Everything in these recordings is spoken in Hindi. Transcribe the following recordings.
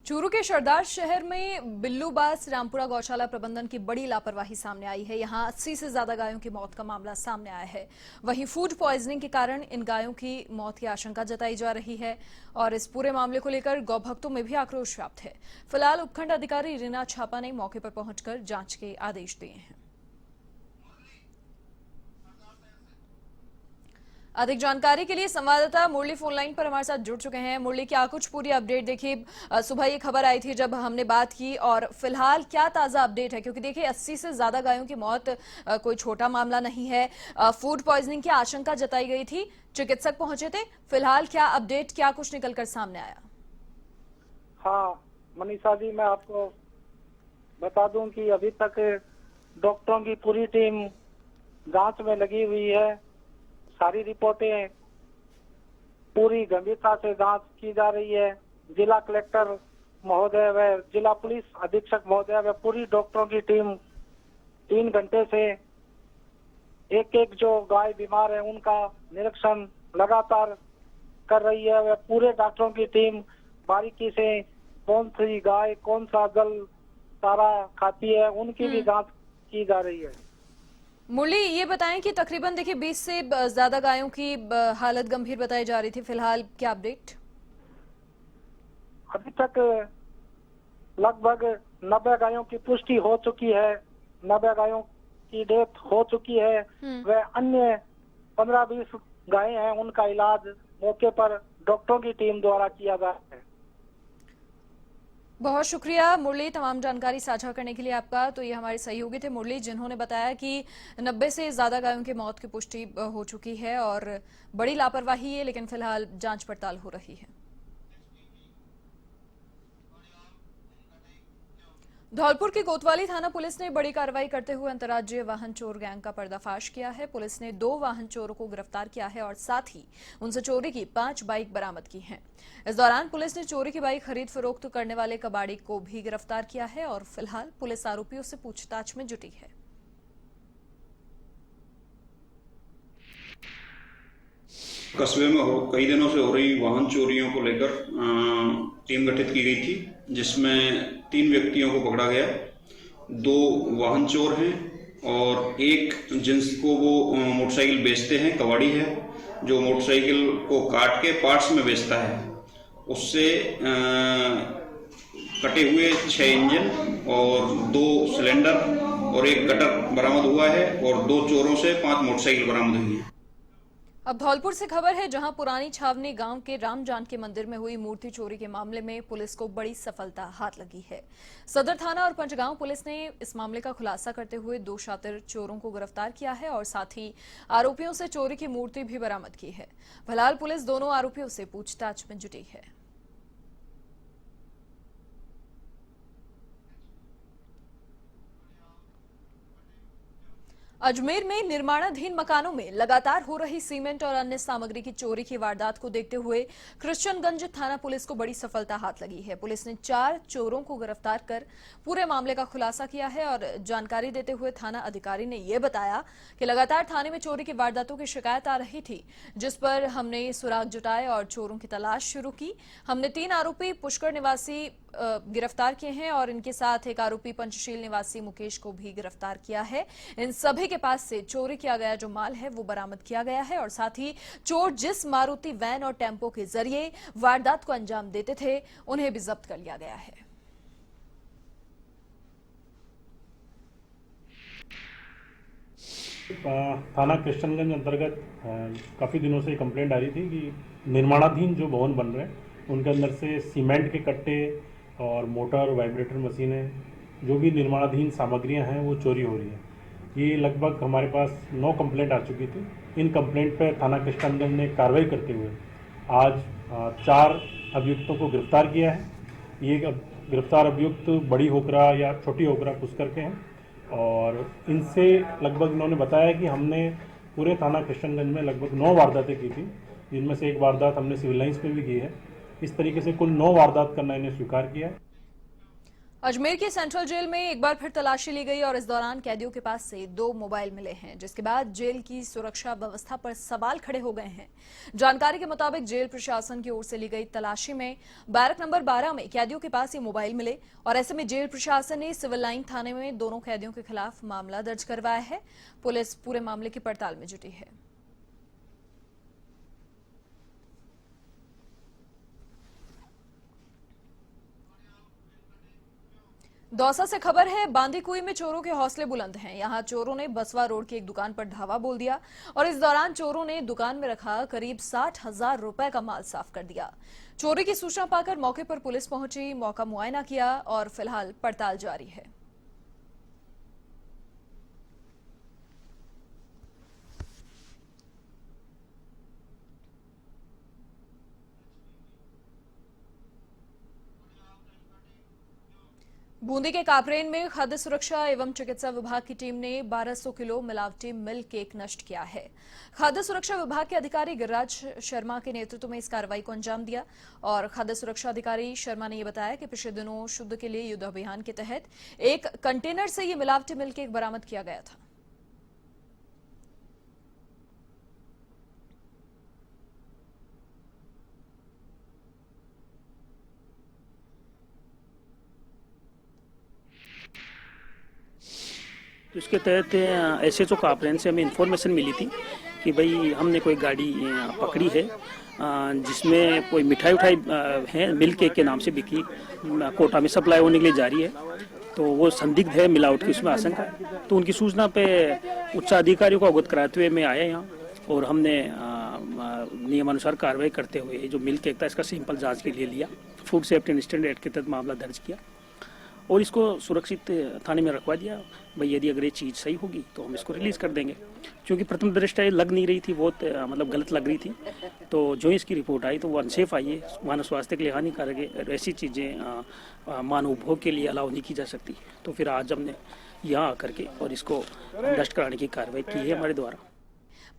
चूरू के सरदार शहर में बिल्लूबास रामपुरा गौशाला प्रबंधन की बड़ी लापरवाही सामने आई है। यहां 80 से ज्यादा गायों की मौत का मामला सामने आया है। वहीं फूड पॉइजनिंग के कारण इन गायों की मौत की आशंका जताई जा रही है और इस पूरे मामले को लेकर गौभक्तों में भी आक्रोश व्याप्त है। फिलहाल उपखंड अधिकारी रीना छापा ने मौके पर पहुंचकर जांच के आदेश दिए हैं। अधिक जानकारी के लिए संवाददाता मुरली फोन लाइन पर हमारे साथ जुड़ चुके हैं। मुरली, क्या कुछ पूरी अपडेट देखिए? सुबह ये खबर आई थी जब हमने बात की, और फिलहाल क्या ताजा अपडेट है? क्योंकि देखिए 80 से ज्यादा गायों की मौत कोई छोटा मामला नहीं है। फूड पॉइजनिंग की आशंका जताई गई थी, चिकित्सक पहुंचे थे। फिलहाल क्या अपडेट, क्या कुछ निकलकर सामने आया? हाँ मनीषा जी, मैं आपको बता दूं कि अभी तक डॉक्टरों की पूरी टीम जांच में लगी हुई है। सारी रिपोर्टें पूरी गंभीरता से जांच की जा रही है। जिला कलेक्टर महोदय व जिला पुलिस अधीक्षक महोदय व पूरी डॉक्टरों की टीम 3 घंटे से एक एक जो गाय बीमार है उनका निरीक्षण लगातार कर रही है। वह पूरे डॉक्टरों की टीम बारीकी से कौन सी गाय कौन सा जल चारा खाती है उनकी भी जांच की जा रही है। मुरली, ये बताएं कि तकरीबन देखिए 20 से ज्यादा गायों की हालत गंभीर बताई जा रही थी। फिलहाल क्या अपडेट? अभी तक लगभग 90 गायों की पुष्टि हो चुकी है। 90 गायों की डेथ हो चुकी है। व अन्य 15-20 गायें हैं, उनका इलाज मौके पर डॉक्टरों की टीम द्वारा किया जा रहा है। बहुत शुक्रिया मुरली, तमाम जानकारी साझा करने के लिए आपका। तो ये हमारे सहयोगी थे मुरली, जिन्होंने बताया कि 90 से ज्यादा गायों की मौत की पुष्टि हो चुकी है और बड़ी लापरवाही है, लेकिन फिलहाल जांच पड़ताल हो रही है। धौलपुर की कोतवाली थाना पुलिस ने बड़ी कार्रवाई करते हुए अंतर्राज्यीय वाहन चोर गैंग का पर्दाफाश किया है। पुलिस ने 2 वाहन चोरों को गिरफ्तार किया है और साथ ही उनसे चोरी की 5 बाइक बरामद की हैं। इस दौरान पुलिस ने चोरी की बाइक खरीद फरोख्त करने वाले कबाड़ी को भी गिरफ्तार किया है और फिलहाल पुलिस आरोपियों से पूछताछ में जुटी है। कस्बे में कई दिनों से हो रही वाहन चोरियों को लेकर टीम गठित की गई थी, जिसमें 3 व्यक्तियों को पकड़ा गया। 2 वाहन चोर हैं और एक जिनको वो मोटरसाइकिल बेचते हैं, कबाड़ी है, जो मोटरसाइकिल को काट के पार्ट्स में बेचता है। उससे कटे हुए 6 इंजन और 2 सिलेंडर और एक कटर बरामद हुआ है और 2 चोरों से 5 मोटरसाइकिल बरामद हुई है। अब धौलपुर से खबर है, जहां पुरानी छावनी गांव के राम जानकी मंदिर में हुई मूर्ति चोरी के मामले में पुलिस को बड़ी सफलता हाथ लगी है। सदर थाना और पंचगांव पुलिस ने इस मामले का खुलासा करते हुए 2 शातिर चोरों को गिरफ्तार किया है और साथ ही आरोपियों से चोरी की मूर्ति भी बरामद की है। फिलहाल पुलिस दोनों आरोपियों से पूछताछ में जुटी है। अजमेर में निर्माणाधीन मकानों में लगातार हो रही सीमेंट और अन्य सामग्री की चोरी की वारदात को देखते हुए कृष्णगंज थाना पुलिस को बड़ी सफलता हाथ लगी है। पुलिस ने 4 चोरों को गिरफ्तार कर पूरे मामले का खुलासा किया है और जानकारी देते हुए थाना अधिकारी ने यह बताया कि लगातार थाने में चोरी की वारदातों की शिकायत आ रही थी, जिस पर हमने सुराग जुटाए और चोरों की तलाश शुरू की। हमने 3 आरोपी पुष्कर निवासी गिरफ्तार किए हैं और इनके साथ एक आरोपी पंचशील निवासी मुकेश को भी गिरफ्तार किया है। इन सभी के पास से चोरी किया गया जो माल है वो बरामद किया गया है और साथ ही चोर जिस मारुति वैन और टेम्पो के जरिए वारदात को अंजाम देते थे उन्हें भी जब्त कर लिया गया है। थाना कृष्णगंज अंतर्गत काफ़ी दिनों से कंप्लेंट आ रही थी कि निर्माणाधीन जो भवन बन रहे हैं उनके अंदर से सीमेंट के कट्टे और मोटर वाइब्रेटर मशीनें, जो भी निर्माणाधीन सामग्रियां हैं वो चोरी हो रही है। ये लगभग हमारे पास 9 कंप्लेंट आ चुकी थी। इन कंप्लेंट पर थाना कृष्णगंज ने कार्रवाई करते हुए आज 4 अभियुक्तों को गिरफ्तार किया है। ये गिरफ्तार अभियुक्त बड़ी होकरा या छोटी होकरा पुष्कर के हैं और इनसे लगभग इन्होंने बताया कि हमने पूरे थाना कृष्णगंज में लगभग 9 वारदातें की थी, जिनमें से एक वारदात हमने सिविल लाइंस में भी की है। इस तरीके से कुल 9 वारदात करना इन्हें स्वीकार किया है। अजमेर की सेंट्रल जेल में एक बार फिर तलाशी ली गई और इस दौरान कैदियों के पास से 2 मोबाइल मिले हैं, जिसके बाद जेल की सुरक्षा व्यवस्था पर सवाल खड़े हो गए हैं। जानकारी के मुताबिक जेल प्रशासन की ओर से ली गई तलाशी में बैरक नंबर 12 में कैदियों के पास ये मोबाइल मिले और ऐसे में जेल प्रशासन ने सिविल लाइन थाने में दोनों कैदियों के खिलाफ मामला दर्ज करवाया है। पुलिस पूरे मामले की पड़ताल में जुटी है। दौसा से खबर है, बांदीकुई में चोरों के हौसले बुलंद हैं। यहां चोरों ने बसवा रोड की एक दुकान पर धावा बोल दिया और इस दौरान चोरों ने दुकान में रखा करीब 60,000 रुपए का माल साफ कर दिया। चोरी की सूचना पाकर मौके पर पुलिस पहुंची, मौका मुआयना किया और फिलहाल पड़ताल जारी है। बूंदी के कापरेन में खाद्य सुरक्षा एवं चिकित्सा विभाग की टीम ने 1200 किलो मिलावटी मिल्क केक नष्ट किया है। खाद्य सुरक्षा विभाग के अधिकारी गिरिराज शर्मा के नेतृत्व में इस कार्रवाई को अंजाम दिया और खाद्य सुरक्षा अधिकारी शर्मा ने यह बताया कि पिछले दिनों शुद्ध के लिए युद्ध अभियान के तहत एक कंटेनर से ये मिलावटी मिल्क केक बरामद किया गया था। तो इसके तहत एसएचओ कापरेन से हमें इन्फॉर्मेशन मिली थी कि भाई हमने कोई गाड़ी पकड़ी है जिसमें कोई मिठाई उठाई है मिल्क केक के नाम से बिकी कोटा में सप्लाई होने के लिए जारी है। तो वो संदिग्ध है मिलावट की उसमें आशंका। तो उनकी सूचना पे उच्च अधिकारियों को अवगत कराते हुए मैं आया यहाँ और हमने नियमानुसार कार्रवाई करते हुए जो मिल्क केक था इसका सैंपल जांच के लिए लिया। Food safety and standard act के तहत मामला दर्ज किया और इसको सुरक्षित थाने में रखवा दिया। भाई यदि अगर ये चीज़ सही होगी तो हम इसको रिलीज़ कर देंगे, क्योंकि प्रथम दृष्टया ये लग नहीं रही थी, बहुत मतलब गलत लग रही थी। तो जो इसकी रिपोर्ट आई तो वो अनसेफ आई है, मानव स्वास्थ्य के लिए हानिकारक है। ऐसी चीज़ें मानव उपभोग के लिए अलाउ नहीं की जा सकती। तो फिर आज हमने यहाँ आकर के और इसको नष्ट कराने की कार्रवाई की है हमारे द्वारा।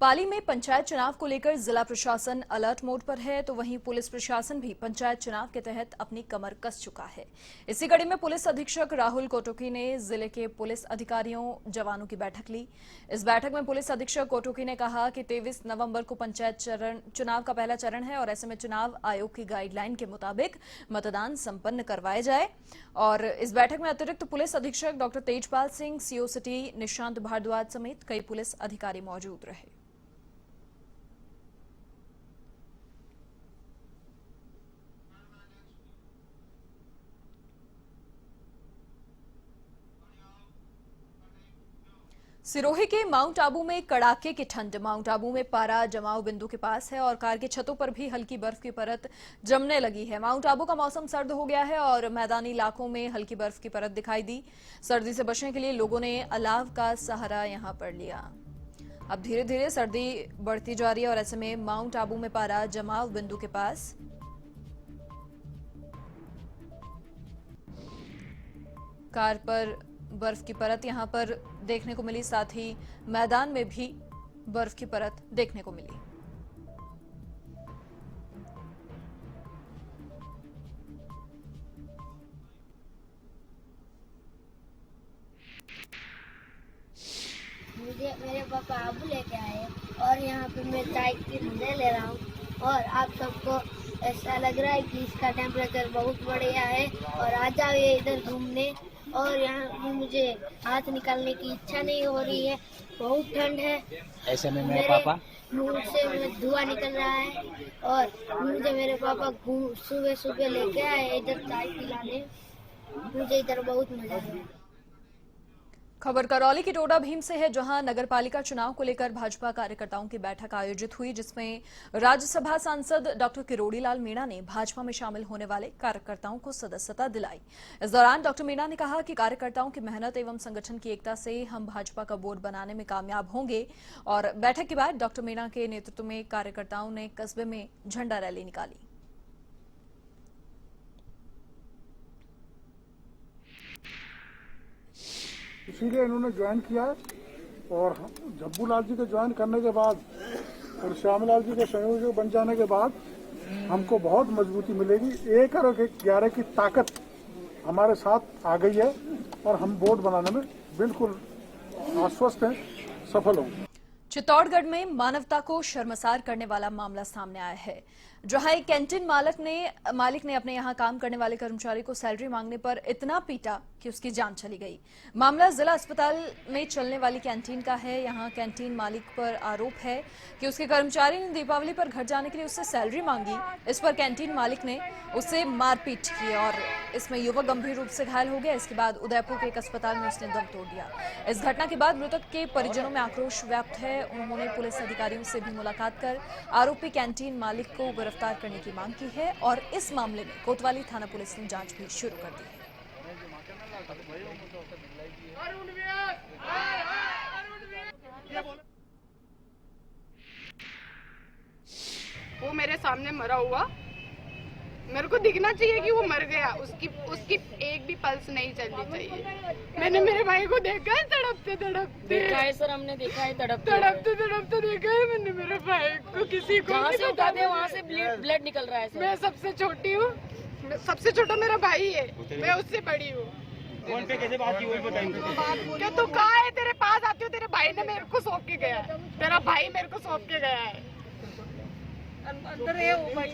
पाली में पंचायत चुनाव को लेकर जिला प्रशासन अलर्ट मोड पर है, तो वहीं पुलिस प्रशासन भी पंचायत चुनाव के तहत अपनी कमर कस चुका है। इसी कड़ी में पुलिस अधीक्षक राहुल कोटोकी ने जिले के पुलिस अधिकारियों जवानों की बैठक ली। इस बैठक में पुलिस अधीक्षक कोटोकी ने कहा कि 23 नवंबर को पंचायत चुनाव का पहला चरण है और ऐसे में चुनाव आयोग की गाइडलाइन के मुताबिक मतदान संपन्न करवाए जाए। और इस बैठक में अतिरिक्त पुलिस अधीक्षक doctor Tejpal Singh, CO city Nishant Bhardwaj समेत कई पुलिस अधिकारी मौजूद रहे। सिरोही के माउंट आबू में कड़ाके की ठंड। माउंट आबू में पारा जमाव बिंदु के पास है और कार की छतों पर भी हल्की बर्फ की परत जमने लगी है। माउंट आबू का मौसम सर्द हो गया है और मैदानी इलाकों में हल्की बर्फ की परत दिखाई दी। सर्दी से बचने के लिए लोगों ने अलाव का सहारा यहां पर लिया। अब धीरे धीरे सर्दी बढ़ती जा रही है और ऐसे में माउंट आबू में पारा जमाव बिंदु के पास। कार पर बर्फ की परत यहां पर देखने को मिली, साथ ही मैदान में भी बर्फ की परत देखने को मिली। मुझे मेरे पापा आबू लेके आए और यहाँ पे मैं चाय की मजे ले रहा हूँ और आप सबको ऐसा लग रहा है कि इसका टेम्परेचर बहुत बढ़िया है और आ जाइए इधर घूमने। और यहाँ मुझे हाथ निकालने की इच्छा नहीं हो रही है, बहुत ठंड है। ऐसे में मेरे पापा मुंह से धुआं निकल रहा है और मुझे मेरे पापा सुबह सुबह लेके आए इधर चाय पिलाने। मुझे इधर बहुत मजा आया। खबर करौली की टोडा भीम से है, जहां नगरपालिका चुनाव को लेकर भाजपा कार्यकर्ताओं की बैठक आयोजित हुई, जिसमें राज्यसभा सांसद डॉक्टर किरोड़ी लाल मीणा ने भाजपा में शामिल होने वाले कार्यकर्ताओं को सदस्यता दिलाई। इस दौरान डॉक्टर मीणा ने कहा कि कार्यकर्ताओं की मेहनत एवं संगठन की एकता से हम भाजपा का बोर्ड बनाने में कामयाब होंगे। और बैठक के बाद डॉक्टर मीणा के नेतृत्व में कार्यकर्ताओं ने कस्बे में झंडा रैली निकाली। इसीलिए इन्होंने ज्वाइन किया और झब्बू लाल जी को ज्वाइन करने के बाद और श्यामलाल जी के संयोजक बन जाने के बाद हमको बहुत मजबूती मिलेगी। 1 और 11 की ताकत हमारे साथ आ गई है और हम बोर्ड बनाने में बिल्कुल आश्वस्त हैं, सफल होंगे। चित्तौड़गढ़ में मानवता को शर्मसार करने वाला मामला सामने आया है, जहां एक कैंटीन मालिक ने अपने यहां काम करने वाले कर्मचारी को सैलरी मांगने पर इतना पीटा कि उसकी जान चली गई। मामला जिला अस्पताल में चलने वाली कैंटीन का है। यहां कैंटीन मालिक पर आरोप है कि उसके कर्मचारी ने दीपावली पर घर जाने के लिए उससे सैलरी मांगी। इस पर कैंटीन मालिक ने उससे मारपीट की और इसमें युवक गंभीर रूप से घायल हो गया। इसके बाद उदयपुर के एक अस्पताल में उसने दम तोड़ दिया। इस घटना के बाद मृतक के परिजनों में आक्रोश व्याप्त है। उन्होंने पुलिस अधिकारियों से भी मुलाकात कर आरोपी कैंटीन मालिक को गिरफ्तार करने की मांग की है और इस मामले में कोतवाली थाना पुलिस ने जांच भी शुरू कर दी है। वो मेरे सामने मरा हुआ, मेरे को दिखना चाहिए कि वो मर गया, उसकी एक भी पल्स नहीं चलनी चाहिए। मैंने मेरे भाई को देखा है तड़पते देखा है सर, हमने देखा है तड़पते देखा है मैंने मेरे भाई को। किसी को जहाँ से उठाते वहाँ से ब्लड निकल रहा है सर। मैं सबसे छोटी हूँ, सबसे छोटा मेरा भाई है, मैं उससे बड़ी हूँ। फोन पे कैसे बात की वही बताएंगे। क्या तू कहाँ है? तेरे पास आती हूँ, तेरे भाई ने मेरे को सौंप के गया है, तेरा भाई मेरे को सौंप के गया है। अंदर है वो भाई।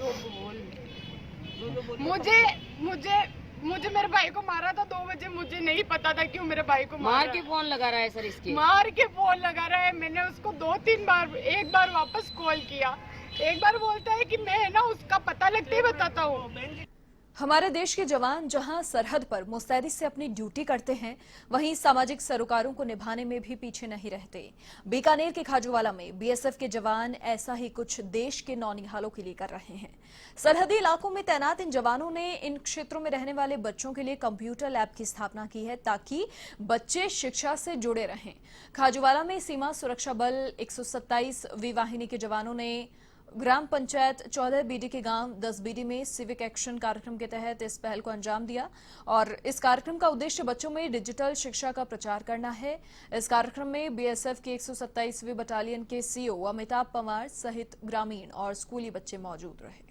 मुझे मेरे भाई को मारा था 2 बजे, मुझे नहीं पता था क्यों मेरे भाई को मार के फोन लगा रहा है सर इसके। मार के फोन लगा रहा है। मैंने उसको 2-3 बार, एक बार वापस कॉल किया, एक बार बोलता है कि मैं ना उसका पता लगते ही बताता हूँ। हमारे देश के जवान जहां सरहद पर मुस्तैदी से अपनी ड्यूटी करते हैं, वहीं सामाजिक सरोकारों को निभाने में भी पीछे नहीं रहते। बीकानेर के खाजूवाला में बीएसएफ के जवान ऐसा ही कुछ देश के नौनिहालों के लिए कर रहे हैं। सरहदी इलाकों में तैनात इन जवानों ने इन क्षेत्रों में रहने वाले बच्चों के लिए कंप्यूटर लैब की स्थापना की है, ताकि बच्चे शिक्षा से जुड़े रहें। खाजूवाला में सीमा सुरक्षा बल 127वीं वाहिनी के जवानों ने ग्राम पंचायत 14 बीडी के गांव 10 बीडी में सिविक एक्शन कार्यक्रम के तहत इस पहल को अंजाम दिया और इस कार्यक्रम का उद्देश्य बच्चों में डिजिटल शिक्षा का प्रचार करना है। इस कार्यक्रम में बीएसएफ के 127वीं बटालियन के सीओ अमिताभ पवार सहित ग्रामीण और स्कूली बच्चे मौजूद रहे।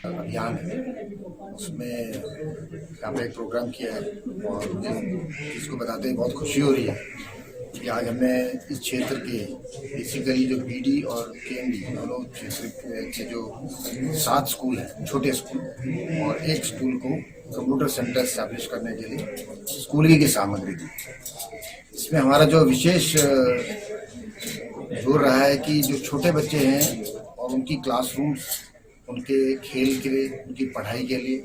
अभियान है, उसमें यहाँ पे एक प्रोग्राम किया है और जिसको बताते हैं बहुत खुशी हो रही है कि आज हमने इस क्षेत्र के बेसिकली जो बीडी और केएमडी दोनों क्षेत्र के जो 7 स्कूल हैं, छोटे स्कूल, और एक स्कूल को कंप्यूटर सेंटर एस्टैब्लिश करने के लिए स्कूल की सामग्री दी। इसमें हमारा जो विशेष जोर रहा है कि जो छोटे बच्चे हैं और उनकी क्लासरूम्स, उनके खेल के लिए, उनकी पढ़ाई के लिए,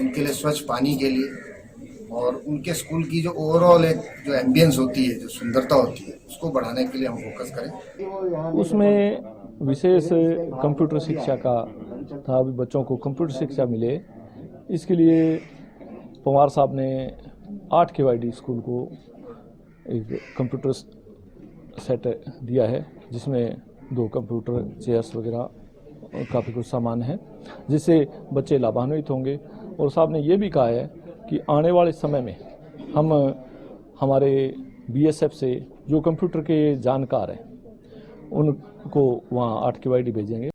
उनके लिए स्वच्छ पानी के लिए और उनके स्कूल की जो ओवरऑल एक जो एम्बियंस होती है, जो सुंदरता होती है, उसको बढ़ाने के लिए हम फोकस करें। उसमें विशेष कंप्यूटर शिक्षा का था, अभी बच्चों को कंप्यूटर शिक्षा मिले, इसके लिए पवार साहब ने 8 KYD स्कूल को एक कंप्यूटर सेट दिया है, जिसमें 2 कंप्यूटर, चेयर्स वगैरह काफ़ी कुछ सामान है, जिससे बच्चे लाभान्वित होंगे। और साहब ने ये भी कहा है कि आने वाले समय में हम हमारे बीएसएफ से जो कंप्यूटर के जानकार हैं उनको वहाँ 8 KYD भेजेंगे।